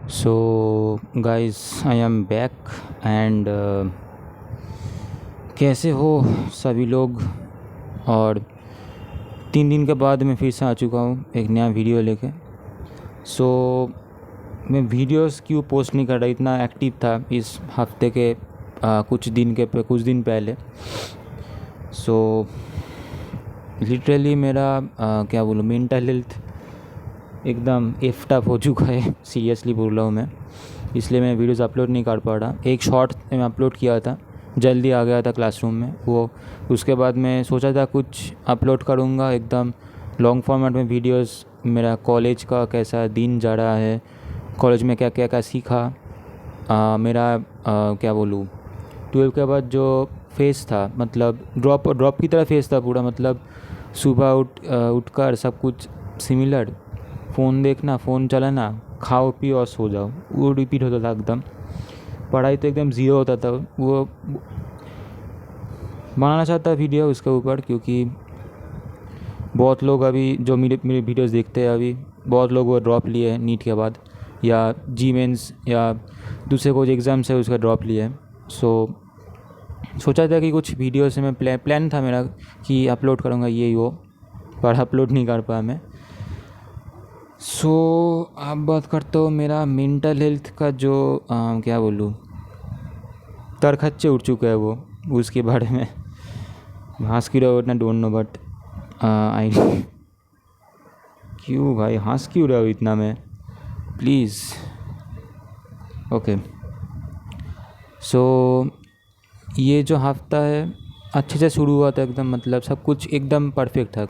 So guys I am back and कैसे हो सभी लोग। और 3 दिन के बाद मैं फिर से आ चुका हूँ एक नया वीडियो लेके। सो मैं वीडियोस क्यों पोस्ट नहीं कर रहा, इतना एक्टिव था इस हफ्ते के कुछ दिन पहले। सो लिटरली मेरा क्या बोलूँ, मेंटल हेल्थ एकदम एफ्ट अप हो चुका है, सीरियसली बोल रहा हूँ मैं। इसलिए मैं वीडियोस अपलोड नहीं कर पा रहा। एक शॉर्ट मैं अपलोड किया था, जल्दी आ गया था क्लासरूम में वो। उसके बाद मैं सोचा था कुछ अपलोड करूँगा एकदम लॉन्ग फॉर्मेट में वीडियोस, मेरा कॉलेज का कैसा दिन जा रहा है, कॉलेज में क्या क्या क्या सीखा। मेरा क्या बोलूँ, 12 के बाद जो फेज़ था, मतलब ड्रॉप की तरह फेज़ था पूरा। मतलब सुबह उठकर सब कुछ सिमिलर, फ़ोन देखना, फ़ोन चलाना, खाओ पियो और सो जाओ, वो रिपीट होता था एकदम। पढ़ाई तो एकदम ज़ीरो होता था। वो बनाना चाहता वीडियो उसके ऊपर, क्योंकि बहुत लोग अभी जो मेरे मेरे वीडियोस देखते हैं, अभी बहुत लोग वो ड्रॉप लिए हैं नीट के बाद, या जी मेंस या दूसरे कोई एग्ज़ाम्स है उसका ड्रॉप लिए हैं। सोचा था कि कुछ वीडियो से मैं प्लान था मेरा कि अपलोड करूँगा ये वो, पर अपलोड नहीं कर पाया मैं। अब बात करता हूँ मेरा मेंटल हेल्थ का जो क्या बोलूँ, तरखच्चे उठ चुका है वो, उसके बारे में। हंस क्यों रहे हो, इतना डोंट नो, बट आई क्यों भाई हंस क्यों रहे हो इतना, मैं प्लीज़। ओके, सो ये जो हफ्ता है अच्छे से शुरू हुआ था एकदम, मतलब सब कुछ एकदम परफेक्ट था,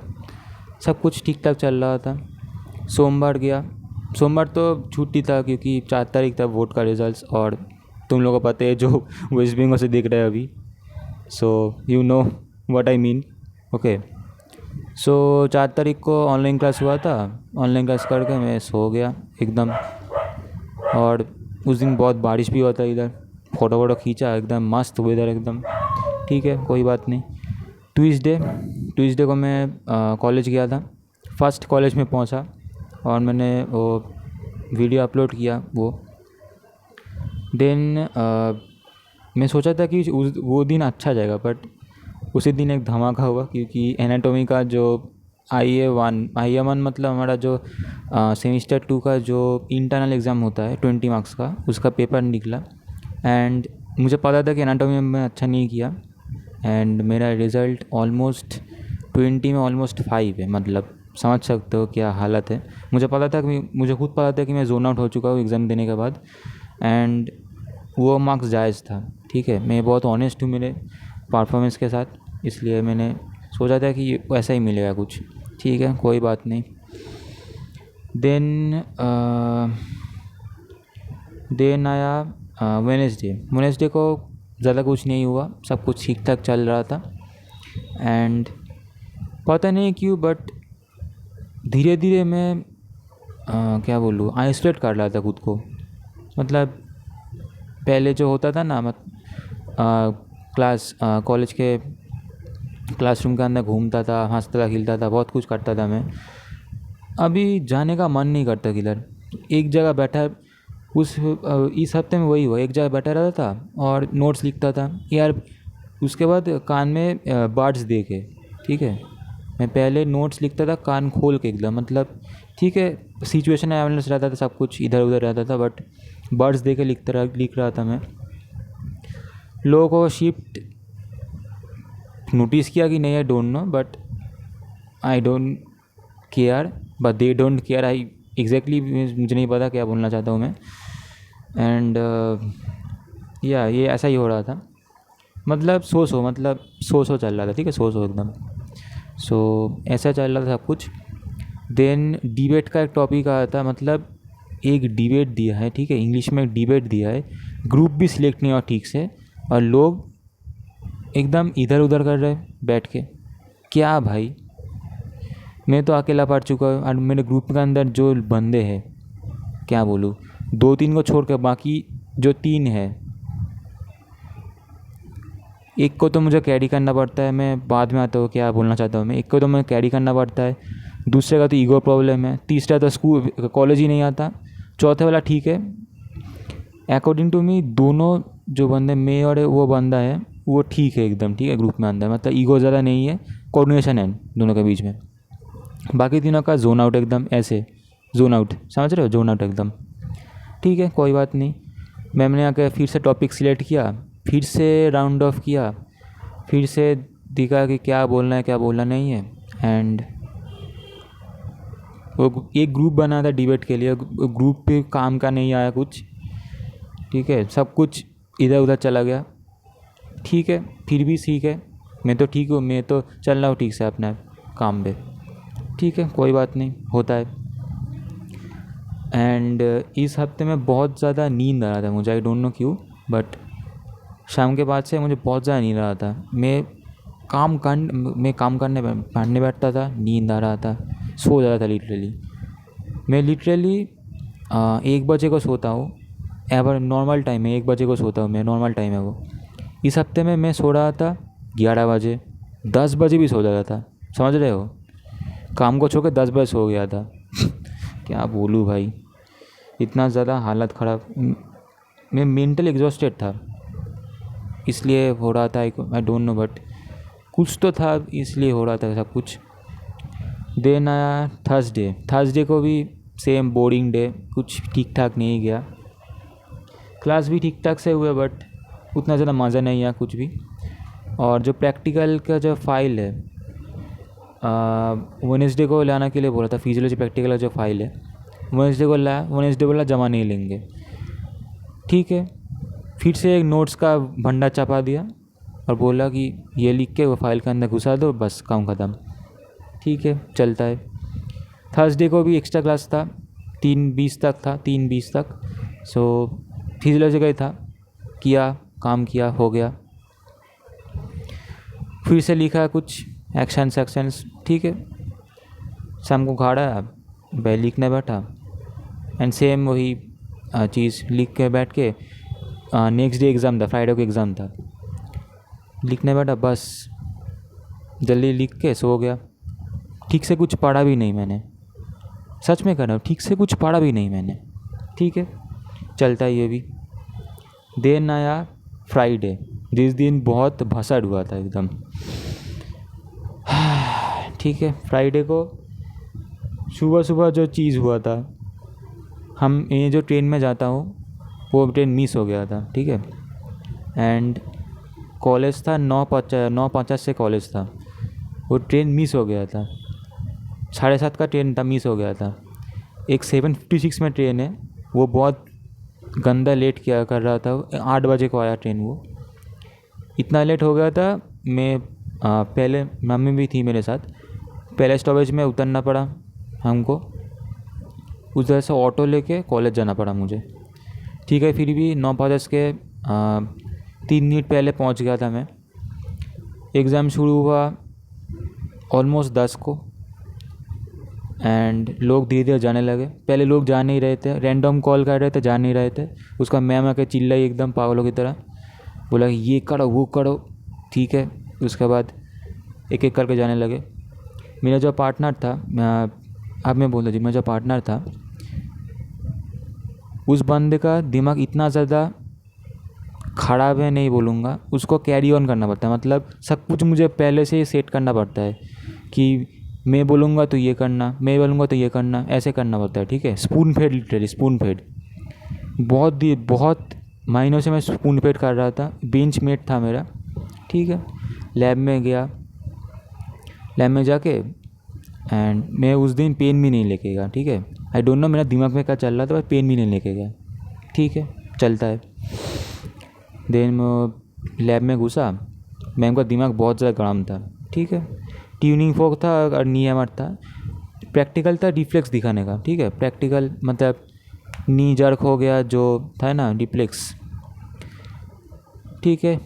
सब कुछ ठीक ठाक चल रहा था। सोमवार गया, सोमवार तो छुट्टी था क्योंकि 4 तारीख था वोट का रिजल्ट्स, और तुम लोगों को पता है जो वेस्ट बंगाल से दिख रहा है अभी। So you know what I mean. Okay, so 4 तारीख को ऑनलाइन क्लास हुआ था। ऑनलाइन क्लास करके मैं सो गया एकदम। और उस दिन बहुत बारिश भी हुआ था इधर, फ़ोटो वोटो खींचा, एकदम मस्त वेदर एकदम। ठीक है, कोई बात नहीं। ट्यूसडे को मैं कॉलेज गया था। फर्स्ट कॉलेज में पहुंचा और मैंने वो वीडियो अपलोड किया वो। देन मैं सोचा था कि वो दिन अच्छा जाएगा, बट उसी दिन एक धमाका हुआ, क्योंकि एनाटॉमी का जो IA1 मतलब हमारा जो सेमिस्टर 2 का जो इंटरनल एग्ज़ाम होता है 20 मार्क्स का, उसका पेपर निकला। एंड मुझे पता था कि एनाटॉमी में अच्छा नहीं किया, एंड मेरा रिज़ल्ट ऑलमोस्ट 20 में ऑलमोस्ट 5 है। मतलब समझ सकते हो क्या हालत है। मुझे खुद पता था कि मैं जोन आउट हो चुका हूँ एग्ज़ाम देने के बाद, एंड वो मार्क्स जायज़ था। ठीक है, मैं बहुत ऑनेस्ट हूँ मेरे परफॉर्मेंस के साथ, इसलिए मैंने सोचा था कि वैसा ही मिलेगा कुछ। ठीक है, कोई बात नहीं। देन आया वेडनेसडे को ज़्यादा कुछ नहीं हुआ, सब कुछ ठीक ठाक चल रहा था। एंड पता नहीं क्यों, बट धीरे धीरे मैं क्या बोलूँ, आइसोलेट कर रहा था खुद को। मतलब पहले जो होता था ना, कॉलेज के क्लासरूम के अंदर घूमता था, हंसता था, खेलता था, बहुत कुछ करता था मैं। अभी जाने का मन नहीं करता किधर। एक जगह बैठा इस हफ्ते में वही हुआ, एक जगह बैठा रहता था और नोट्स लिखता था यार। उसके बाद कान में बर्ड्स देखे। ठीक है, मैं पहले नोट्स लिखता था कान खोल के एकदम, मतलब ठीक है, सिचुएशन अवेयरनेस रहता था, सब कुछ इधर उधर रहता था, बट बर्ड्स देखे लिख रहा था मैं। लोगों को शिफ्ट नोटिस किया कि नहीं, I don't know, but I don't care, but they don't care. I exactly मुझे नहीं पता क्या बोलना चाहता हूँ मैं। एंड ये ऐसा ही हो रहा था। मतलब सो चल रहा था। ठीक है, सो एकदम ऐसा चल रहा था सब कुछ। देन डिबेट का एक टॉपिक आया था, मतलब एक डिबेट दिया है, ठीक है, इंग्लिश में एक डिबेट दिया है, ग्रुप भी सिलेक्ट नहीं हुआ ठीक से, और लोग एकदम इधर उधर कर रहे बैठ के। क्या भाई, मैं तो अकेला पढ़ चुका हूँ, और मेरे ग्रुप के अंदर जो बंदे हैं, क्या बोलूँ, 2-3 को छोड़ कर बाकी जो 3 है, एक को तो मुझे कैरी करना पड़ता है। मैं बाद में आता हूँ क्या बोलना चाहता हूँ मैं। एक को तो मैं कैरी करना पड़ता है, दूसरे का तो ईगो प्रॉब्लम है, तीसरा तो स्कूल कॉलेज ही नहीं आता, चौथे वाला ठीक है, अकॉर्डिंग टू मी दोनों जो बंदे, मैं और वो बंदा है, वो ठीक है एकदम, ठीक है ग्रुप में अंदर, मतलब ईगो ज़्यादा नहीं है, कोऑर्डिनेशन है दोनों के बीच में। बाकी तीनों का जोन आउट एकदम, ऐसे जोन आउट, समझ रहे हो, जोन आउट एकदम। ठीक है, कोई बात नहीं। मैम ने आके फिर से टॉपिक सिलेक्ट किया, फिर से राउंड ऑफ किया, फिर से दिखा कि क्या बोलना है क्या बोलना नहीं है। एंड वो एक ग्रुप बना था डिबेट के लिए, ग्रुप पे काम का नहीं आया कुछ, ठीक है, सब कुछ इधर उधर चला गया। ठीक है, फिर भी ठीक है, मैं तो ठीक हूँ, मैं तो चल रहा हूँ ठीक से अपना काम पे, ठीक है, कोई बात नहीं, होता है। एंड इस हफ्ते में बहुत ज़्यादा नींद आ रहा था मुझे, आई डोंट नो क्यों, बट शाम के बाद से मुझे बहुत ज़्यादा नींद आ रहा था। मैं काम करने पढ़ने बैठता था, नींद आ रहा था, सो जा रहा था लिटरली। मैं लिटरली 1 बजे को सोता हूँ, एवर नॉर्मल टाइम है, 1 बजे को सोता हूँ मैं, नॉर्मल टाइम है वो। इस हफ्ते में मैं सो रहा था 11 बजे, 10 बजे भी सो जा रहा था, समझ रहे हो, काम को छोड़ के 10 बजे सो गया था। क्या बोलूँ भाई, इतना ज़्यादा हालत ख़राब, मैं मेंटल एग्जॉस्टेड था, इसलिए हो रहा था, आई डोंट नो, बट कुछ तो था इसलिए हो रहा था सब कुछ। देन आया थर्सडे को भी सेम बोरिंग डे, कुछ ठीक ठाक नहीं गया, क्लास भी ठीक ठाक से हुए बट उतना ज़्यादा मज़ा नहीं आया कुछ भी। और जो प्रैक्टिकल का जो फाइल है, वेडनेसडे को लाने के लिए बोला था, फिजियोलॉजी प्रैक्टिकल का जो फाइल है वेडनेसडे को लाया, वेडनेसडे बोला जमा नहीं लेंगे, ठीक है। फिर से एक नोट्स का भंडार छपा दिया और बोला कि ये लिख के वो फाइल के अंदर घुसा दो, बस काम ख़त्म, ठीक है, चलता है। थर्सडे को भी एक्स्ट्रा क्लास था, 3:20 तक था, 3:20 तक, सो फिजियोलॉजी का ही था, किया, काम किया, हो गया। फिर से लिखा कुछ एक्शंस, ठीक है, शाम को घाड़ा भाई लिखने बैठा, एंड सेम वही चीज़ लिख के बैठ के, नेक्स्ट डे एग्ज़ाम था, फ्राइडे को एग्ज़ाम था, लिखने बैठा, बस जल्दी लिख के सो गया। ठीक से कुछ पढ़ा भी नहीं मैंने, सच में कह रहा हूँ, ठीक से कुछ पढ़ा भी नहीं मैंने, ठीक है, चलता है ये भी। देन आया फ्राइडे, जिस दिन बहुत भसड़ हुआ था एकदम। ठीक है, फ्राइडे को सुबह सुबह जो चीज़ हुआ था, हम ये जो ट्रेन में जाता हूँ वो ट्रेन मिस हो गया था, ठीक है। एंड कॉलेज था 9:50 से कॉलेज था, वो ट्रेन मिस हो गया था, 7:30 का ट्रेन था, मिस हो गया था। एक 7:56 में ट्रेन है, वो बहुत गंदा लेट किया कर रहा था, 8 बजे को आया ट्रेन, वो इतना लेट हो गया था। मैं पहले, मम्मी भी थी मेरे साथ, पहले स्टॉपेज में उतरना पड़ा हमको, उधर से ऑटो लेके कॉलेज जाना पड़ा मुझे, ठीक है। फिर भी 9:50 के 3 मिनट पहले पहुंच गया था मैं। एग्ज़ाम शुरू हुआ ऑलमोस्ट 10 को, एंड लोग धीरे धीरे जाने लगे। पहले लोग जा नहीं रहे थे, रैंडम कॉल कर रहे थे, जा नहीं रहे थे। उसका मैम आके चिल्लाई एकदम पागलों की तरह, बोला ये करो वो करो, ठीक है। उसके बाद एक एक करके जाने लगे। मेरा जो पार्टनर था, अब मैं बोल रहा जी, मेरा जो पार्टनर था, उस बंदे का दिमाग इतना ज़्यादा ख़राब है, नहीं बोलूँगा, उसको कैरी ऑन करना पड़ता है, मतलब सब कुछ मुझे पहले से ही सेट करना पड़ता है कि मैं बोलूँगा तो ये करना, मैं बोलूँगा तो ये करना, ऐसे करना पड़ता है, ठीक है। Spoon fed, literally spoon fed, बहुत महीनों से मैं स्पून फेड कर रहा था। बेंच मेट था मेरा, ठीक है। लैब में गया, लैब में जाके, एंड मैं उस दिन पेन भी नहीं लेके गया, ठीक है। आई डोंट नो मेरा दिमाग में क्या चल रहा था, पर पेन भी नहीं लेके गया, ठीक है, चलता है। देन लैब में घुसा, मैम का दिमाग बहुत ज़्यादा गर्म था, ठीक है। ट्यूनिंग फोक था और नी हैमर था। प्रैक्टिकल था रिफ्लेक्स दिखाने का, ठीक है। प्रैक्टिकल मतलब नी जर्क हो गया जो था ना, रिफ्लेक्स, ठीक है।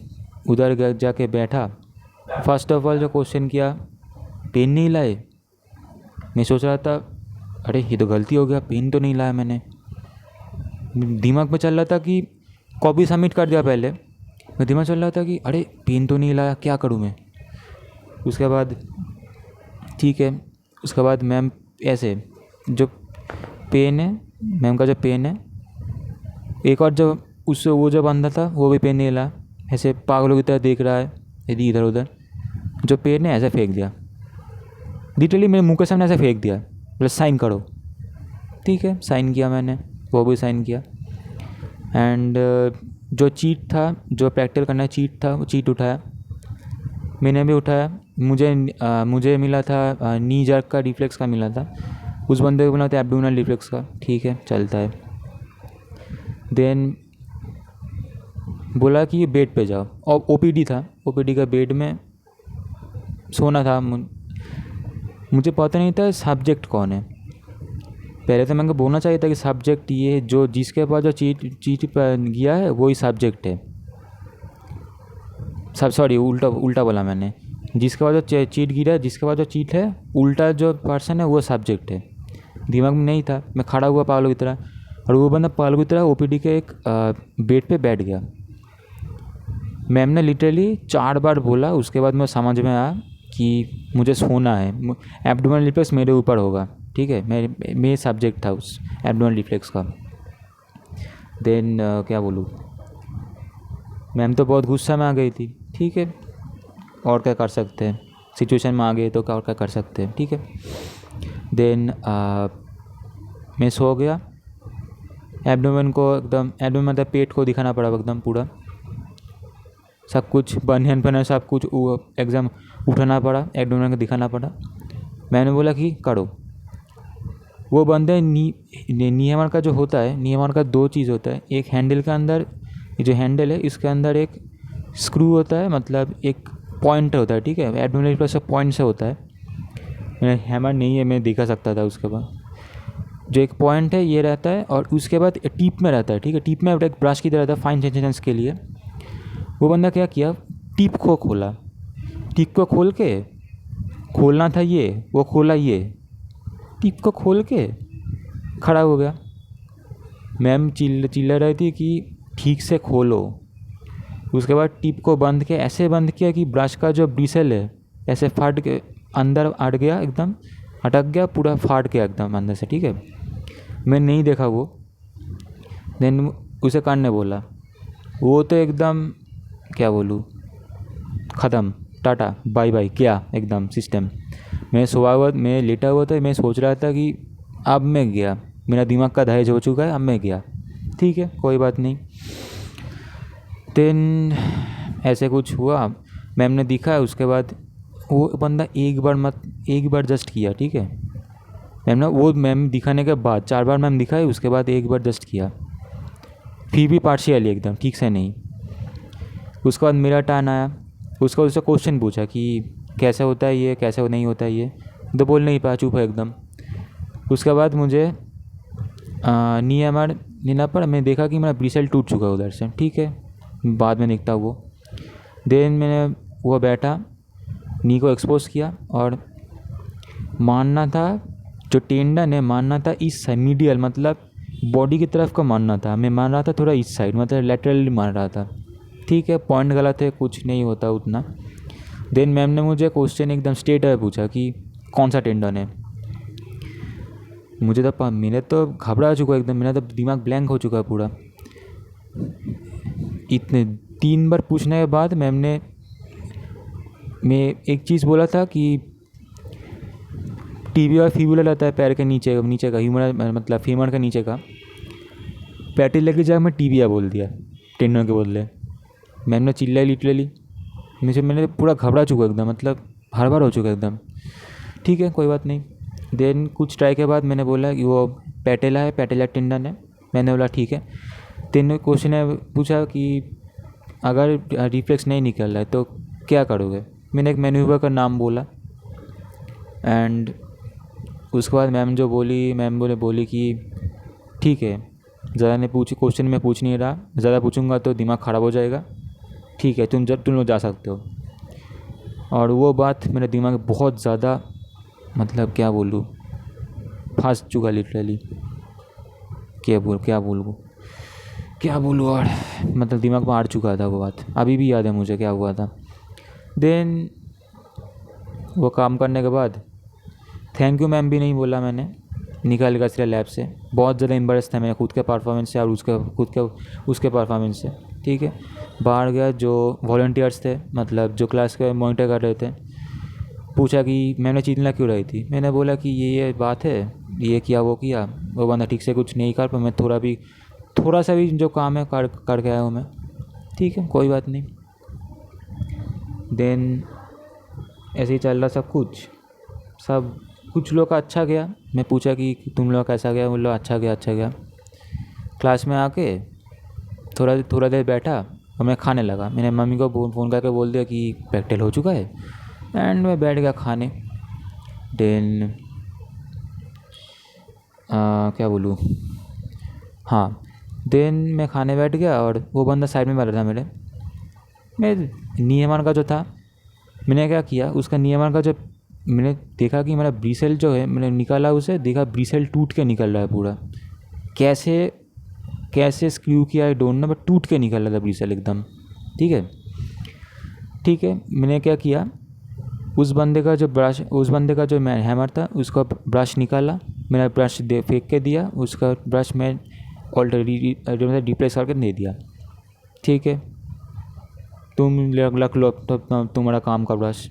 उधर जाके बैठा, फर्स्ट ऑफ ऑल जो क्वेश्चन किया, पेन नहीं लाए। मैं सोच रहा था अरे ये तो गलती हो गया, पेन तो नहीं लाया मैंने। दिमाग में चल रहा था कि कॉपी सबमिट कर दिया पहले, मैं दिमाग चल रहा था कि अरे पेन तो नहीं लाया, क्या करूँ मैं। उसके बाद ठीक है, उसके बाद मैम ऐसे जो पेन है, मैम का जो पेन है, एक और जो उससे वो जो बंदा था वो भी पेन नहीं ला, ऐसे पागलों की तरह देख रहा है यदि इधर उधर। जो पेन है ऐसे फेंक दिया, लिटरली मेरे मुंह के सामने ऐसे फेंक दिया, बोले साइन करो। ठीक है, साइन किया मैंने, वो भी साइन किया। एंड जो चीट था, जो प्रैक्टिकल करना चीट था, वो चीट उठाया, मैंने भी उठाया। मुझे मिला था नी जर्क का रिफ्लेक्स का मिला था, उस बंदे को मिला था एब्डोमिनल रिफ्लेक्स का। ठीक है, चलता है। देन बोला कि बेड पे जाओ, और ओपीडी था, ओपीडी का बेड में सोना था। मुझे पता नहीं था सब्जेक्ट कौन है। पहले तो मैंने बोलना चाहिए था कि सब्जेक्ट ये जो जिसके पास जो चीट पर गया है वही सब्जेक्ट है। सब सॉरी, उल्टा बोला मैंने। जिसके पास जो चीट गिरा है, जिसके पास जो चीट है, उल्टा जो पर्सन है वो सब्जेक्ट है। दिमाग में नहीं था, मैं खड़ा हुआ पागलों की तरह, और वो बंदा पागलों की तरह ओपीडी के एक बेड पे बैठ गया। मैम ने लिटरली 4 बार बोला, उसके बाद मैं समझ में आया कि मुझे सोना है, एब्डोमिनल रिफ्लेक्स मेरे ऊपर होगा। ठीक है, मेरे सब्जेक्ट था उस एब्डोमिनल रिफ्लेक्स का। देन क्या बोलूँ, मैम तो बहुत गुस्सा में आ गई थी। ठीक है, और क्या कर सकते हैं, सिचुएशन में आ गए तो और क्या कर सकते हैं। ठीक है, देन मैं सो गया। एब्डोमेन को एकदम, एब्डोमेन मतलब पेट को दिखाना पड़ा एकदम पूरा, सब कुछ बनियान पहना, सब कुछ एकदम उठाना पड़ा, एब्डोमेन को दिखाना पड़ा। मैंने बोला कि करो। वो बंदे नियमन का जो होता है, नियमन का 2 चीज़ होता है। एक हैंडल के अंदर, ये जो हैंडल है इसके अंदर एक स्क्रू होता है, मतलब एक पॉइंट होता है। ठीक है, एब्डोमिनल रिफ्लेक्स पॉइंट से होता है। मेरा हैमर नहीं है, मैं दिखा सकता था। उसके बाद जो एक पॉइंट है ये रहता है, और उसके बाद टीप में रहता है। ठीक है, टीप में एक ब्रश की तरह रहता है फाइन सेंसेशंस के लिए। वो बंदा क्या किया, टिप को खोला, टिप को खोल के, खोलना था ये, वो खोला ये, टिप को खोल के खड़ा हो गया। मैम चिल्ला रही थी कि ठीक से खोलो। उसके बाद टिप को बंद किया, ऐसे बंद किया कि ब्रश का जो ब्रिसल है ऐसे फट के अंदर अट गया, एकदम अटक गया, पूरा फाट गया एकदम अंदर से। ठीक है, मैं नहीं देखा वो। देन उसे करने बोला, वो तो एकदम क्या बोलूँ, ख़त्म, टाटा बाय बाय क्या एकदम सिस्टम। मैं लेटा हुआ था, मैं सोच रहा था कि अब मैं गया, मेरा दिमाग का दहेज हो चुका है, अब मैं गया। ठीक है, कोई बात नहीं। देन ऐसे कुछ हुआ, मैम ने दिखा। उसके बाद वो बंदा एक बार जस्ट किया। ठीक है, मैम दिखाने के बाद 4 बार मैम दिखाई, उसके बाद एक बार जस्ट किया, फिर भी पार्शियली एकदम ठीक से नहीं। उसके बाद मेरा टर्न आया। उसका उससे क्वेश्चन पूछा कि कैसे होता है ये, कैसे नहीं होता है ये, तो बोल नहीं पाया, चुप है एकदम। उसके बाद मुझे EMR लेना पड़ा। मैं देखा कि मेरा ब्रिसल टूट चुका है उधर से। ठीक है, बाद में दिखता वो। देन मैंने वो बैठा, नी को एक्सपोज किया, और मानना था जो टेंडन है, मानना था इस साइड मीडियल, मतलब बॉडी की तरफ को मानना था। मैं मान रहा था थोड़ा इस साइड, मतलब लेटरली मान रहा था। ठीक है, पॉइंट गलत है, कुछ नहीं होता उतना। देन मैम ने मुझे क्वेश्चन एकदम स्ट्रेट है पूछा कि कौन सा टेंडन है। मैंने तो घबरा चुका एकदम, मेरा तो दिमाग ब्लैंक हो चुका पूरा। इतने 3 बार पूछने के बाद मैम ने मैं एक चीज़ बोला था कि टीबिया और फिबुला रहता है पैर के नीचे का ह्यूमर, मतलब फीमर के नीचे का। पैटी लेके जाकर मैं टीबिया बोल दिया टेंडन के बदले। मैम ने चिल्लाई लिटरली, मैंने पूरा घबरा चुका एकदम, मतलब हर बार हो चुका एकदम। ठीक है, कोई बात नहीं। देन कुछ ट्राई के बाद मैंने बोला कि वो पैटेला है, पैटेला टेंडन है। मैंने बोला ठीक है। तीन क्वेश्चन ने पूछा कि अगर रिफ्लेक्स नहीं निकल रहा है तो क्या करोगे। मैंने एक मैन्यूवर का नाम बोला। एंड उसके बाद मैम बोली कि ठीक है, ज़्यादा नहीं क्वेश्चन मैं पूछ नहीं रहा, ज़्यादा पूछूंगा तो दिमाग ख़राब हो जाएगा। ठीक है, तुम लोग जा सकते हो। और वो बात मेरे दिमाग में बहुत ज़्यादा, मतलब क्या बोलूँ, फंस चुका लिटरली। क्या बोलूँ और मतलब दिमाग में आ चुका था वो बात। अभी भी याद है मुझे क्या हुआ था। देन वो काम करने के बाद थैंक यू मैम भी नहीं बोला मैंने, निकल गया सीधा लैब से। बहुत ज़्यादा एम्बैरेस था मैं खुद के परफॉर्मेंस से और उसके परफॉर्मेंस से। ठीक है, बाहर गया, जो वॉलंटियर्स थे मतलब जो क्लास के मॉनिटर कर रहे थे, पूछा कि मैंने चिल्ला क्यों रही थी। मैंने बोला कि ये बात है, ये किया वो किया। वो बंदा ठीक से कुछ नहीं कर पर मैं थोड़ा सा भी जो काम है कर के आया हूँ मैं। ठीक है, कोई बात नहीं। देन ऐसे ही चल रहा सब कुछ लोग का अच्छा गया। मैं पूछा कि तुम लोग कैसा गया, बोलो अच्छा गया। क्लास में आके थोड़ा देर बैठा और मैं खाने लगा। मैंने मम्मी को फ़ोन करके बोल दिया कि प्रैक्टिकल हो चुका है, एंड मैं बैठ गया खाने। देन क्या बोलूँ, हाँ, देन मैं खाने बैठ गया और वो बंदा साइड में बैठा था मेरे। मैं नियमन का जो था, मैंने क्या किया, उसका नियमन का जब मैंने देखा कि मेरा ब्रीसेल जो है, मैंने निकाला उसे, देखा ब्रीसेल टूट के निकल रहा है पूरा। कैसे कैसे स्क्रू किया आई डोंट नो, बट टूट के निकल रहा था ब्रीसेल एकदम। ठीक है, मैंने क्या किया, उस बंदे का जो मैं हैमर था उसका ब्रश निकाला, मेरा ब्रश फेंक के दिया, उसका ब्रश मैं ऑलरेडी रिप्लेस करके दे दिया। ठीक है, तुम रख लो तो तुम्हारा काम का ब्रश।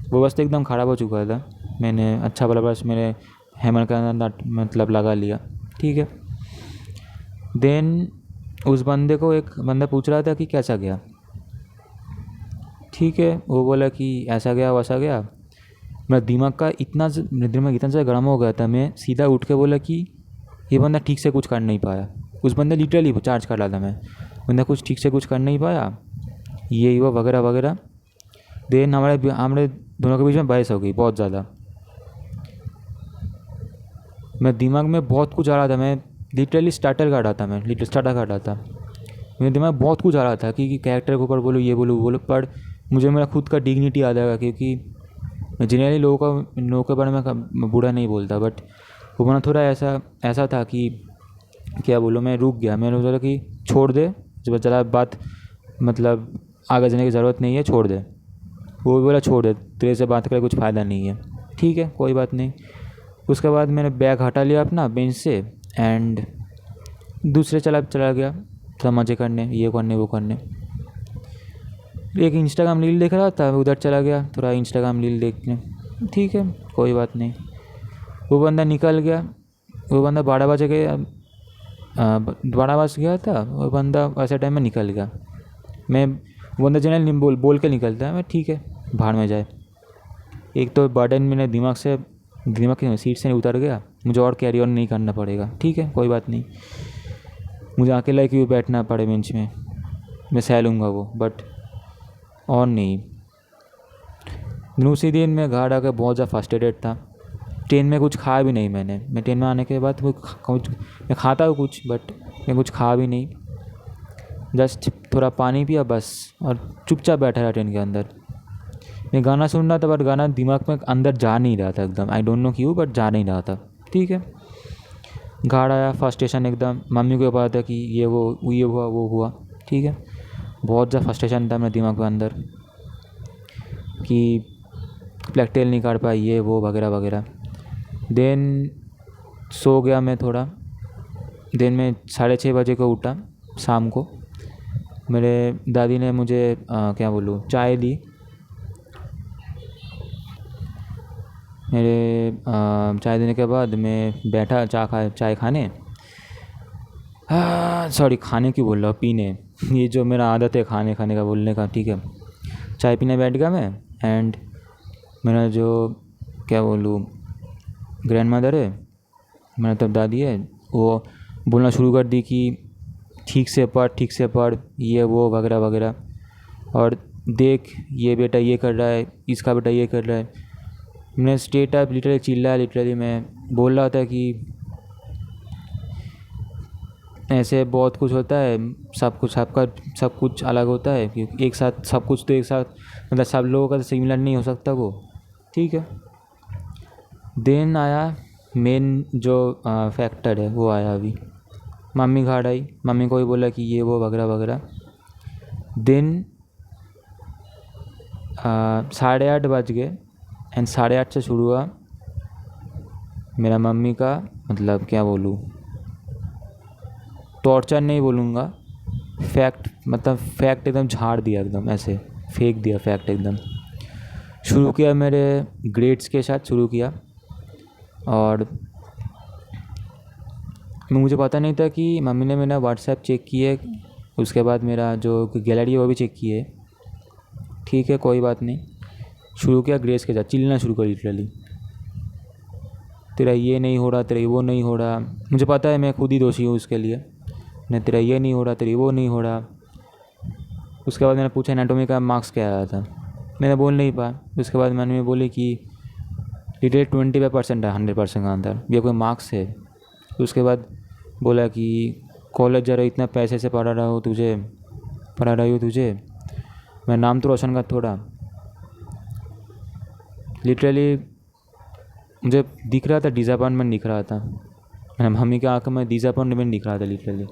वो बस एकदम ख़राब हो चुका था। मैंने अच्छा वाला ब्रश मेरे हैमर के अंदर मतलब लगा लिया। ठीक है, देन उस बंदे को एक बंदा पूछ रहा था कि कैसा गया। ठीक है, वो बोला कि ऐसा गया वैसा गया। मेरा दिमाग इतना ज़्यादा गर्म हो गया था, मैं सीधा उठ के बोला कि ये बंदा ठीक से कुछ कर नहीं पाया। उस बंदे लिटरली चार्ज कर रहा था मैं, बंदा कुछ ठीक से कुछ कर नहीं पाया, ये वो वगैरह वगैरह। देन हमारे दोनों के बीच में बहस हो गई बहुत ज़्यादा। मेरे दिमाग में बहुत कुछ आ रहा था, मैं लिटरली स्टार्टर कर रहा था। मेरे दिमाग में बहुत कुछ आ रहा था कि कैरेक्टर के ऊपर बोलो, ये बोलो, पर मुझे मेरा खुद का डिग्निटी याद आएगा, क्योंकि मैं जनरली लोगों के बारे में बुरा नहीं बोलता, बट वो बना थोड़ा ऐसा था कि क्या बोलो, मैं रुक गया। मैंने सोचा कि छोड़ दे, जब ज़्यादा बात मतलब आगे जाने की ज़रूरत नहीं है, छोड़ दे। वो भी बोला छोड़ दे, तेरे से बात करके कुछ फ़ायदा नहीं है। ठीक है, कोई बात नहीं। उसके बाद मैंने बैग हटा लिया अपना बेंच से, एंड दूसरे चला गया थोड़ा मज़े करने, ये करने वो करने। एक इंस्टाग्राम रील देख रहा था, उधर चला गया थोड़ा इंस्टाग्राम रील देखने। ठीक है, कोई बात नहीं। वो बंदा निकल गया, वो बंदा 12 बजे गया, 12 बज गया था, वो बंदा ऐसे टाइम में निकल गया। वो बंदा जनरल बोल के निकलता है, मैं ठीक है बाहर में जाए। एक तो बर्डन मेरे दिमाग की सीट से नहीं उतर गया, मुझे और कैरी ऑन नहीं करना पड़ेगा। ठीक है, कोई बात नहीं। मुझे अकेला क्यों बैठना पड़े बेंच में, मैं सह लूँगा वो, बट और नहीं। दूसरी दिन मैं घर आकर बहुत ज़्यादा फ्रस्ट्रेटेड था। ट्रेन में कुछ खाया भी नहीं मैं ट्रेन में आने के बाद मैं खाता हूँ कुछ, बट मैं कुछ खा भी नहीं, जस्ट थोड़ा पानी पिया बस, और चुपचाप बैठा रहा ट्रेन के अंदर। मैं गाना सुन रहा था, बट गाना दिमाग में अंदर जा नहीं रहा था एकदम, आई डोंट नो क्यों, बट जा नहीं रहा था। ठीक है, घर आया, फर्स्ट स्टेशन एकदम मम्मी को पता था कि ये हुआ वो हुआ। ठीक है, बहुत ज़्यादा फ्रस्ट्रेशन था मेरे दिमाग के अंदर कि प्रैक्टिकल नहीं कर पाई, ये वो वगैरह वगैरह। देन सो गया मैं थोड़ा। देन मैं 6:30 बजे को उठा शाम को। मेरे दादी ने मुझे क्या बोलूँ, चाय दी। चाय देने के बाद मैं बैठा चाय खाने, सॉरी खाने क्यों बोल रहा हूँ, पीने। ये जो मेरा आदत है खाने का बोलने का। ठीक है, चाय पीने बैठ गया मैं, एंड मेरा जो क्या बोलूँ ग्रैंड मदर है, मेरा तब दादी है, वो बोलना शुरू कर दी कि ठीक से पढ़ ये वो वगैरह वगैरह, और देख ये बेटा ये कर रहा है, इसका बेटा ये कर रहा है। मैंने स्टेट अप लिटरली चिल्लाया, लिटरली मैं बोल रहा था कि ऐसे बहुत कुछ होता है, सब कुछ अलग होता है, क्योंकि एक साथ सब कुछ तो एक साथ मतलब सब लोगों का तो सिमिलर नहीं हो सकता वो। ठीक है, देन आया मेन जो फैक्टर है वो आया अभी। मम्मी घर आई, मम्मी को भी बोला कि ये वो वगैरह वगैरह। देन 8:30 बज गए, एंड 8:30 से शुरू हुआ मेरा मम्मी का मतलब क्या बोलूँ, टॉर्चर नहीं बोलूँगा, फैक्ट मतलब फैक्ट एकदम झाड़ दिया, एकदम ऐसे फेंक दिया फैक्ट एकदम। शुरू किया मेरे ग्रेड्स के साथ शुरू किया, और मुझे पता नहीं था कि मम्मी ने मेरा व्हाट्सएप चेक किए, उसके बाद मेरा जो गैलरी है वो भी चेक किए। ठीक है, कोई बात नहीं। शुरू किया ग्रेड्स के साथ, चिल्लाना शुरू कर लिटरली, तेरा ये नहीं हो रहा, तेरा वो नहीं हो रहा। मुझे पता है मैं खुद ही दोषी हूँ उसके लिए, नहीं तेरा ये नहीं हो रहा, तेरा वो नहीं हो रहा। उसके बाद मैंने पूछा एनाटॉमी का मार्क्स क्या आया था, मैंने बोल नहीं पाया। उसके बाद मैंने बोली कि डिटेल 25% है 100% का अंदर, ये कोई मार्क्स है। उसके बाद बोला कि कॉलेज जा रहा, इतना पैसे से पढ़ा रही हो तुझे, मैं नाम तो रोशन का थोड़ा। लिटरली मुझे दिख रहा था, डिसअपॉइंटमेंट दिख रहा था, मेरे मम्मी के आंखों में डिसअपॉइंटमेंट दिख रहा था लिटरली।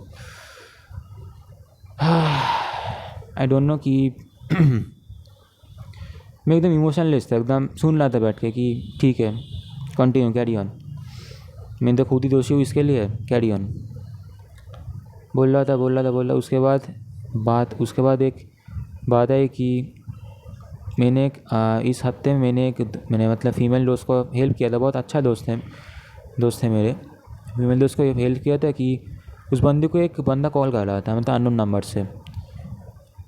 आई डोंट नो कि मैं एकदम इमोशनलेस था, एकदम सुन रहा था बैठ के कि ठीक है कंटिन्यू कैरी ऑन, मैं तो खुद ही दोषी हूँ इसके लिए, कैरी ऑन बोल रहा। उसके बाद एक बात आई कि इस हफ्ते में मैंने मतलब फ़ीमेल दोस्त को हेल्प किया था, बहुत अच्छा दोस्त है मेरे। फीमेल दोस्त को हेल्प किया था कि उस बंदी को एक बंदा कॉल कर रहा था, मतलब अननोन नंबर से।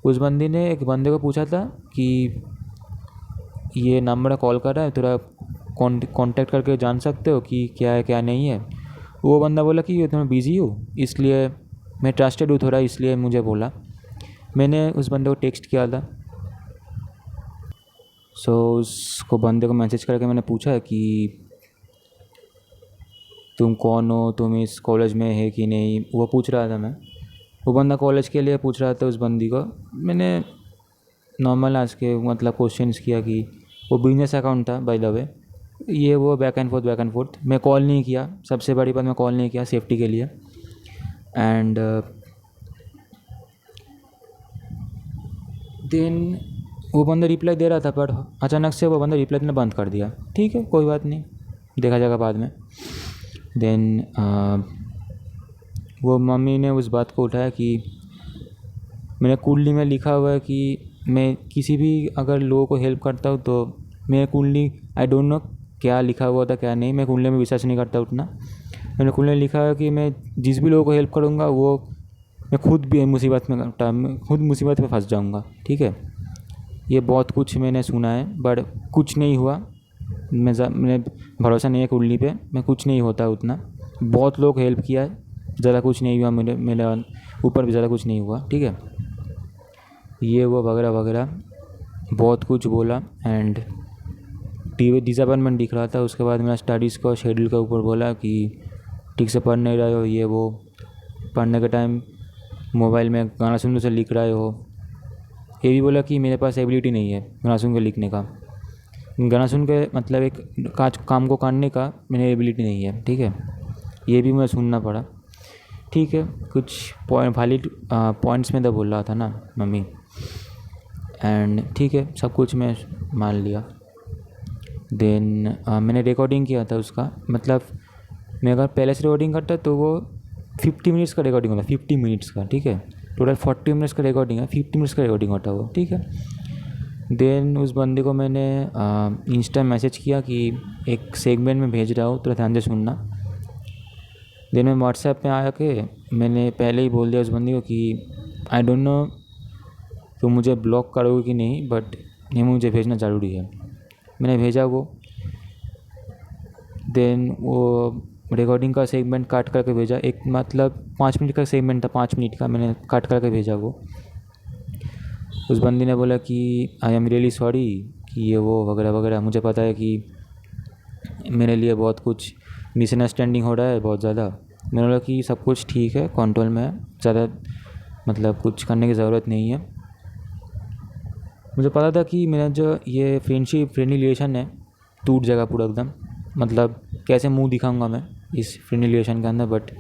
उस बंदी ने एक बंदे को पूछा था कि ये नंबर कॉल कर रहा है, थोड़ा कांटेक्ट करके जान सकते हो कि क्या है क्या नहीं है। वो बंदा बोला कि मैं बिज़ी हूँ, इसलिए मैं ट्रस्टेड हूँ थोड़ा, इसलिए मुझे बोला। मैंने उस बंदे को टेक्स्ट किया था। उसको बंदे को मैसेज करके मैंने पूछा कि तुम कौन हो, तुम इस कॉलेज में है कि नहीं, वो पूछ रहा था मैं। वो बंदा कॉलेज के लिए पूछ रहा था उस बंदी को। मैंने नॉर्मल आज के मतलब क्वेश्चंस किया कि वो बिजनेस अकाउंट था बाय द वे, ये वो बैक एंड फोर्थ। मैं कॉल नहीं किया, सबसे बड़ी बात मैं कॉल नहीं किया सेफ्टी के लिए। एंड देन वो बंदा रिप्लाई दे रहा था, पर अचानक से वो बंदा रिप्लाई देना बंद कर दिया। ठीक है, कोई बात नहीं, देखा जाएगा बाद में। देन वो मम्मी ने उस बात को उठाया कि मेरे कुंडली में लिखा हुआ है कि मैं किसी भी अगर लोगों को हेल्प करता हूँ तो मेरे कुंडली, आई डोंट नो क्या लिखा हुआ था क्या नहीं, मैं कुंडली में विश्वास नहीं करता उतना। मैंने कुंडली में लिखा है कि मैं जिस भी लोगों को हेल्प करूँगा वो मैं खुद भी मुसीबत में फंस जाऊँगा। ठीक है, ये बहुत कुछ मैंने सुना है, बट कुछ नहीं हुआ। मैंने भरोसा नहीं है कुंडली पे, मैं कुछ नहीं होता उतना। बहुत लोग हेल्प किया है, ज़्यादा कुछ नहीं हुआ, मेरे ऊपर भी ज़्यादा कुछ नहीं हुआ। ठीक है, ये वो वगैरह वगैरह बहुत कुछ बोला। एंड डिसअपॉइंटमेंट दिख रहा था। उसके बाद मेरा स्टडीज़ का शेड्यूल के ऊपर बोला कि ठीक से पढ़ नहीं रहे हो, ये वो, पढ़ने के टाइम मोबाइल में गाना सुनने से लिख रहे हो। ये भी बोला कि मेरे पास एबिलिटी नहीं है गाना सुन के लिखने का, गाना सुन के मतलब एक काम को करने का मेरी एबिलिटी नहीं है। ठीक है, ये भी मुझे सुनना पड़ा। ठीक है, कुछ वैलिड पॉइंट्स में तो बोल रहा था ना मम्मी, एंड ठीक है सब कुछ मैं मान लिया। देन मैंने रिकॉर्डिंग किया था उसका, मतलब मैं अगर पहले से रिकॉर्डिंग करता तो वो 50 मिनट्स का रिकॉर्डिंग होता, 50 मिनट्स का। ठीक है, टोटल 40 मिनट्स का रिकॉर्डिंग है, 50 मिनट्स का रिकॉर्डिंग होता वो। ठीक है, देन उस बंदे को मैंने इंस्टा मैसेज किया कि एक सेगमेंट में भेज रहा हूँ, थोड़ा ध्यान से सुनना। देन मैं व्हाट्सएप पे आके मैंने पहले ही बोल दिया उस बंदे को कि आई डोंट नो तो मुझे ब्लॉक करोगे कि नहीं, बट ये मुझे भेजना ज़रूरी है। मैंने भेजा वो। देन वो रिकॉर्डिंग का सेगमेंट काट करके भेजा, एक मतलब 5 मिनट का सेगमेंट था, 5 मिनट का मैंने काट करके भेजा वो। उस बंदी ने बोला कि आई एम रियली सॉरी कि ये वो वगैरह वगैरह, मुझे पता है कि मेरे लिए बहुत कुछ मिसअंडरस्टैंडिंग हो रहा है बहुत ज़्यादा। मैंने बोला कि सब कुछ ठीक है, कंट्रोल में है, ज़्यादा मतलब कुछ करने की ज़रूरत नहीं है। मुझे पता था कि मेरा जो ये फ्रेंडली रिलेशन है टूट जाएगा पूरा एकदम, मतलब कैसे मुंह दिखाऊंगा मैं इस फ्रेंडली रिलेशन के अंदर, बट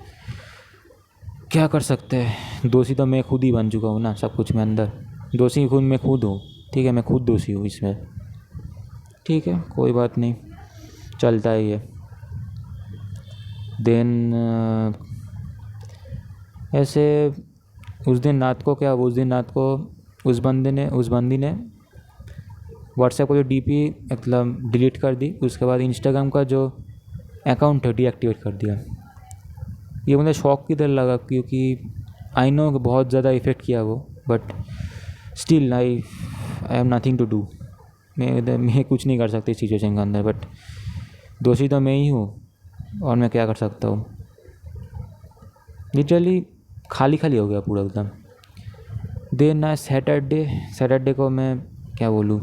क्या कर सकते हैं, दोषी तो मैं खुद ही बन चुका हूँ ना सब कुछ में अंदर, दोषी खुद मैं खुद हूँ। ठीक है, मैं खुद दोषी हूँ इसमें। ठीक है, कोई बात नहीं, चलता है ये। देन ऐसे उस दिन रात को उस बंदी ने व्हाट्सएप को जो डीपी मतलब डिलीट कर दी। उसके बाद इंस्टाग्राम का जो अकाउंट है डीएक्टिवेट कर दिया। ये मुझे शॉक की तरह लगा क्योंकि आई नो कि बहुत ज़्यादा इफ़ेक्ट किया वो, but still I have nothing to do. मैं कुछ नहीं कर सकती इस सिचुएशन के अंदर, बट दोषी तो मैं ही हूँ और मैं क्या कर सकता हूँ। लिटरली खाली खाली हो गया पूरा एकदम। देन ना सैटरडे को मैं क्या बोलूँ,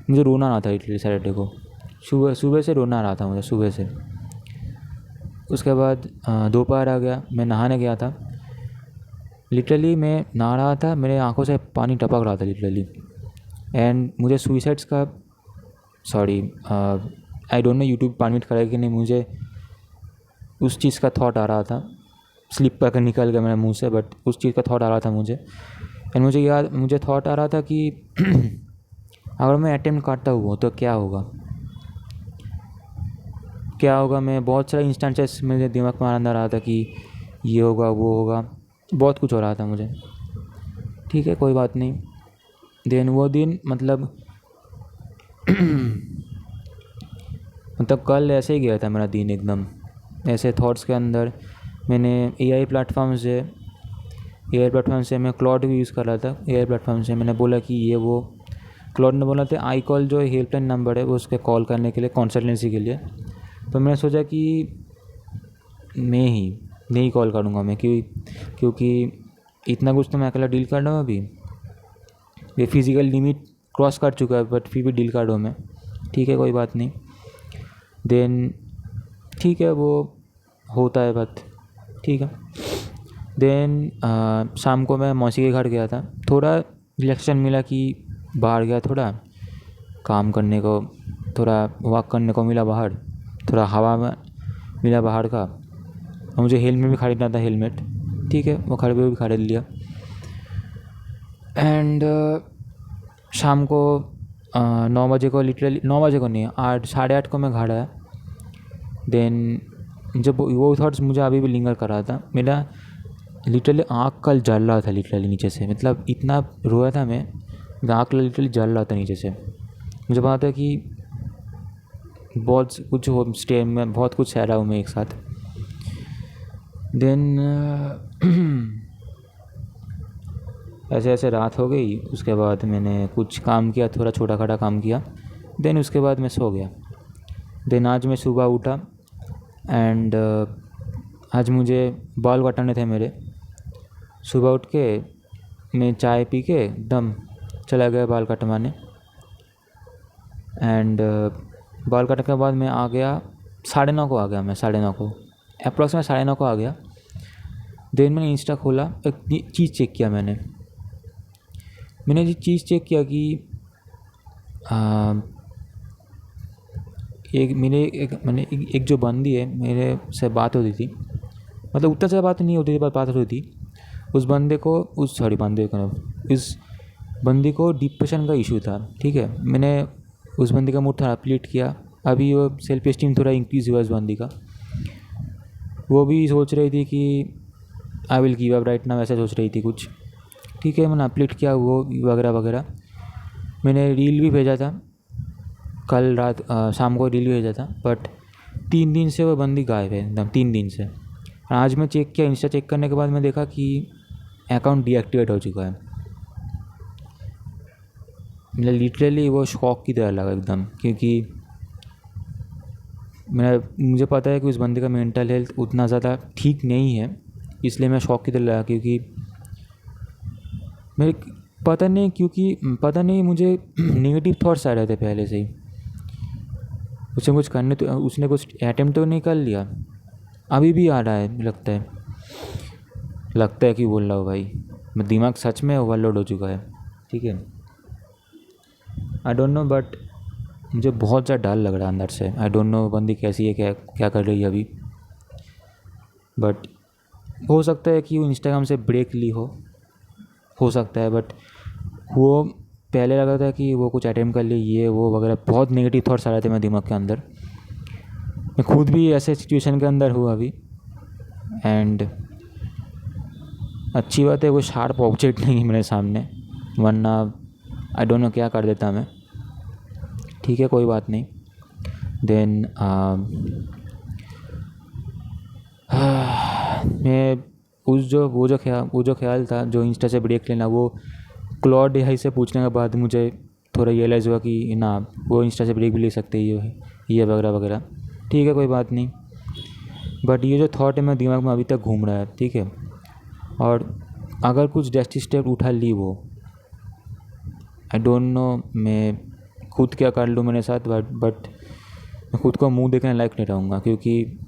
मुझे रोना आ रहा था लिटरली। सैटरडे को सुबह से रोना आ रहा था मुझे, सुबह से। उसके बाद दोपहर आ गया, मैं नहाने गया था। लिटरली मैं नहा रहा था, मेरे आंखों से पानी टपक रहा था लिटरली। एंड मुझे सुइसाइड्स का I don't know YouTube permit करेगा कि नहीं, मुझे उस चीज़ का थॉट आ रहा था। स्लिप करके निकल गया मेरे मुंह से, बट उस चीज़ का थॉट आ रहा था मुझे। एंड मुझे थॉट आ रहा था कि अगर मैं अटेम्प्ट करता हूँ तो क्या होगा। मैं बहुत सारे इंस्टेंसेस मेरे दिमाग में अंदर आ रहा था कि ये होगा वो होगा, बहुत कुछ हो रहा था मुझे। ठीक है, कोई बात नहीं। देन वो दिन मतलब कल ऐसे ही गया था मेरा दिन एकदम ऐसे थॉट्स के अंदर। मैंने एआई प्लेटफॉर्म से मैं क्लाउड भी यूज़ कर रहा था। एआई प्लेटफॉर्म से मैंने बोला कि ये वो, क्लाउड ने बोला था आई कॉल जो हेल्पलाइन नंबर है वो उसके कॉल करने के लिए, कंसल्टेंसी के लिए। तो मैंने सोचा कि मैं ही नहीं कॉल करूँगा मैं, क्योंकि इतना कुछ तो मैं अकेला डील कर रहा हूँ अभी। ये फिज़िकल लिमिट क्रॉस कर चुका है, बट फिर भी डील कर रहा हूँ मैं। ठीक है, कोई बात नहीं। देन ठीक है, वो होता है बात, ठीक है। देन शाम को मैं मौसी के घर गया था। थोड़ा रिलैक्सेशन मिला कि बाहर गया, थोड़ा काम करने को, थोड़ा वॉक करने को मिला बाहर, थोड़ा हवा में मिला बाहर का। और मुझे हेलमेट भी खरीदना था, हेलमेट। ठीक है, वो भी खरीद लिया। एंड शाम को 9 बजे को, लिटरली 9 बजे को नहीं, 8 साढ़े 8 को मैं घर आया। देन जब वो थॉट्स मुझे अभी भी लिंगर कर रहा था, मेरा लिटरली आँख कल जल रहा था लिटरली नीचे से। मतलब इतना रोया था मैं, आँख लिटरली जल रहा था नीचे से। मुझे पता था कि बहुत कुछ हो स्टे में, बहुत कुछ सह रहा हूँ मैं एक साथ। देन ऐसे ऐसे रात हो गई। उसके बाद मैंने कुछ काम किया, थोड़ा छोटा खाटा काम किया। देन उसके बाद मैं सो गया। देन आज मैं सुबह उठा एंड आज मुझे बाल कटाने थे मेरे। सुबह उठ के मैं चाय पी के एकदम चला गया बाल कटवाने। एंड बाल कटने के बाद मैं आ गया 9:30 को आ गया मैं, 9:30 को अप्रॉक्सीमेट 9:30 को आ गया। देन मैंने इंस्टा खोला, एक चीज़ चेक किया मैंने ये चीज़ चेक किया कि एक जो बंदी है मेरे से बात होती थी, मतलब उतना ज़्यादा बात नहीं होती थी, बात होती थी। उस बंदे को डिप्रेशन का इशू था। ठीक है, मैंने उस बंदी का मूड थोड़ा अपलिफ्ट किया। अभी वो सेल्फ एस्टीम थोड़ा इंक्रीज़ हुआ उस बंदी का। वो भी सोच रही थी कि I will give up right now, ऐसा सोच रही थी कुछ। ठीक है, मैंने अपलिफ्ट किया वो वगैरह वगैरह। मैंने रील भी भेजा था कल रात, शाम को रील भेजा था। बट 3 दिन से वो बंदी गायब है एकदम, 3 दिन से। आज मैं चेक किया, इंस्टा चेक करने के बाद मैं देखा कि अकाउंट डीएक्टिवेट हो चुका है। मतलब लिटरली वो शॉक की तरह लगा एकदम, क्योंकि मुझे पता है कि उस बंदे का मेंटल हेल्थ उतना ज़्यादा ठीक नहीं है, इसलिए मैं शॉक की तरह लगा। क्योंकि मेरे पता नहीं मुझे नेगेटिव थॉट्स आ रहे थे पहले से ही। उसने कुछ अटेम्प्ट तो नहीं कर लिया, अभी भी आ रहा है। लगता है कि बोल रहा हूँ भाई, मैं दिमाग सच में ओवरलोड हो चुका है। ठीक है, आई डोंट नो, बट मुझे बहुत ज़्यादा डर लग रहा है अंदर से। आई डोंट नो बंदी कैसी है, क्या कर रही है अभी। बट हो सकता है कि वो इंस्टाग्राम से ब्रेक ली हो सकता है। बट वो पहले लगा था कि वो कुछ अटेम्प्ट कर ले, ये वो वगैरह, बहुत नेगेटिव थॉट्स आ रहे थे मेरे दिमाग के अंदर। मैं खुद भी ऐसे सिचुएशन के अंदर हूँ अभी। एंड अच्छी बात है वो शार्प ऑब्जेक्ट नहीं है मेरे सामने, वरना आई डोंट नो क्या कर देता मैं। ठीक है, कोई बात नहीं। देन मैं वो जो ख्याल था जो इंस्टा से ब्रेक लेना, वो क्लॉड एआई से पूछने के बाद मुझे थोड़ा रियलाइज़ हुआ कि ना वो इंस्टा से ब्रेक भी ले सकते हैं, ये वगैरह वगैरह। ठीक है, कोई बात नहीं। बट ये जो थॉट है मेरे दिमाग में अभी तक घूम रहा है, ठीक है। और अगर कुछ ड्रेस्टिक स्टेप उठा ली वो, आई डोंट नो मैं खुद क्या कर लूँ मेरे साथ, बट मैं खुद को मुंह देखने लायक नहीं रहूँगा, क्योंकि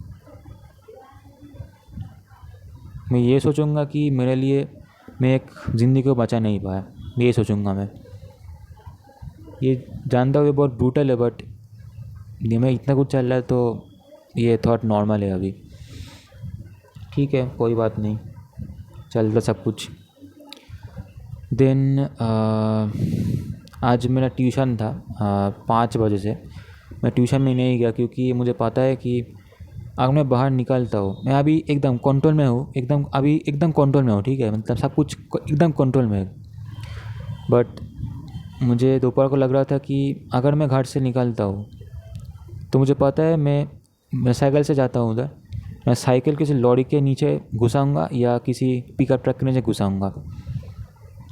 मैं ये सोचूंगा कि मेरे लिए मैं एक ज़िंदगी को बचा नहीं पाया, ये सोचूंगा मैं। ये जानता हूँ ये बहुत ब्रूटल है, बट दिमाग में इतना कुछ चल रहा है तो ये थॉट नॉर्मल है अभी। ठीक है, कोई बात नहीं, चलता सब कुछ। देन आज मेरा ट्यूशन था 5 बजे से। मैं ट्यूशन में नहीं गया क्योंकि मुझे पता है कि अगर मैं बाहर निकलता हूँ, मैं अभी एकदम कंट्रोल में हूँ, एकदम कंट्रोल में हूँ, ठीक है, मतलब सब कुछ एकदम कंट्रोल में है। बट मुझे दोपहर को लग रहा था कि अगर मैं घर से निकलता हूँ तो मुझे पता है मैं साइकिल से जाता हूँ उधर, मैं साइकिल किसी लॉरी के नीचे घुसाऊँगा या किसी पिकअप ट्रक के नीचे घुसाऊँगा।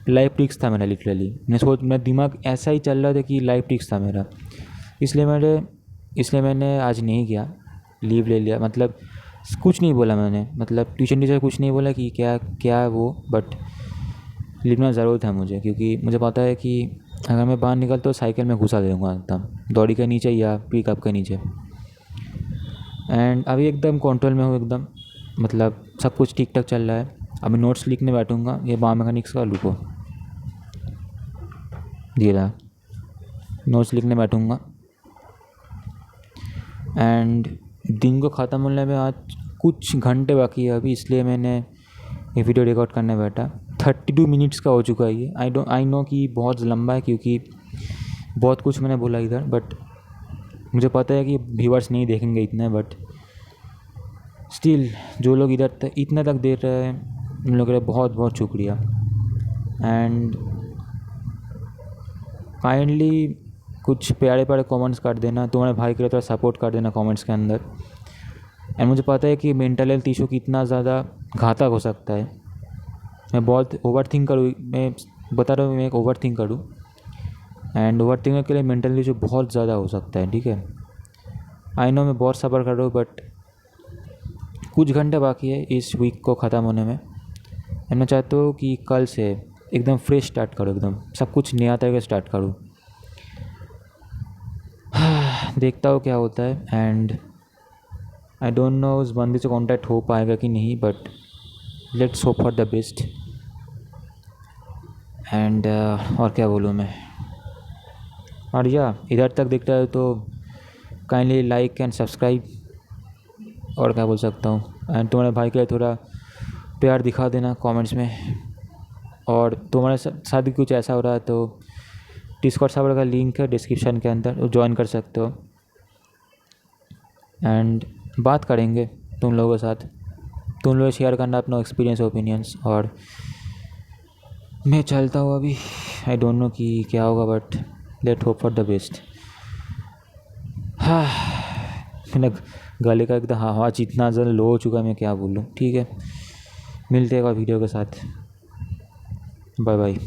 लाइफ रिस्क था मेरा लिटरली। मेरा दिमाग ऐसा ही चल रहा था कि लाइफ रिस्क था मेरा, इसलिए मैंने आज नहीं किया, लीव ले लिया। मतलब कुछ नहीं बोला मैंने, मतलब ट्यूशन टीचर कुछ नहीं बोला कि क्या वो, बट लेना ज़रूर था मुझे, क्योंकि मुझे पता है कि अगर मैं बाहर निकलता तो साइकिल में घुसा दूँगा एकदम दौड़ी के नीचे या पिकअप के नीचे। एंड अभी एकदम कंट्रोल में हूँ एकदम, मतलब सब कुछ ठीक ठाक चल रहा है। अभी नोट्स लिखने बैठूँगा, ये बायोमैकेनिक्स का लुको दिए रहा, नोट्स लिखने बैठूँगा। एंड दिन को ख़त्म होने में आज कुछ घंटे बाकी है अभी, इसलिए मैंने ये वीडियो रिकॉर्ड करने बैठा। 32 मिनट्स का हो चुका है ये। आई नो कि बहुत लंबा है क्योंकि बहुत कुछ मैंने बोला इधर, बट मुझे पता है कि व्यूअर्स नहीं देखेंगे इतने, बट स्टिल जो लोग इतने तक देख रहे हैं उन लोगों के लिए बहुत बहुत शुक्रिया। एंड काइंडली कुछ प्यारे प्यारे कमेंट्स कर देना, तुम्हारे भाई के लिए थोड़ा सपोर्ट कर देना कमेंट्स के अंदर। एंड मुझे पता है कि मेंटल हेल्थ इशू कितना ज़्यादा घातक हो सकता है। मैं बहुत ओवर थिंक करूँ, मैं बता रहा हूँ मैं एक ओवर थिंक करूँ, एंड ओवर थिंकर के लिए मेंटल इशू बहुत ज़्यादा हो सकता है, ठीक है। आई नो मैं बहुत सफ़र कर रहा हूँ, बट कुछ घंटे बाकी है इस वीक को ख़त्म होने में। एंड मैं चाहता हूँ कि कल से एकदम फ्रेश स्टार्ट करूँ, एकदम सब कुछ नया तरीके स्टार्ट करूँ। देखता हूँ क्या होता है। एंड आई डोंट नो उस बंदी से कांटेक्ट हो पाएगा कि नहीं, but let's hope for the best. And और क्या बोलूँ मैं, और या इधर तक दिखता है तो काइंडली लाइक एंड सब्सक्राइब, और क्या बोल सकता हूँ। एंड तुम्हारे भाई के लिए थोड़ा प्यार दिखा देना कमेंट्स में। और तुम्हारे साथ भी कुछ ऐसा हो रहा है तो डिस्कॉर्ड सर्वर का लिंक है डिस्क्रिप्शन के अंदर, वो ज्वाइन कर सकते हो। एंड बात करेंगे तुम लोगों के साथ, तुम लोग शेयर करना अपना एक्सपीरियंस ओपिनियंस। और मैं चलता हूँ अभी, आई डोंट नो कि क्या होगा, but let hope for the best. हाँ, मेरा गले का एकदम आवाज़ इतना ज़्यादा लो हो चुका है, मैं क्या बोलूँ। ठीक है, मिलते हैं वीडियो के साथ, बाय बाय।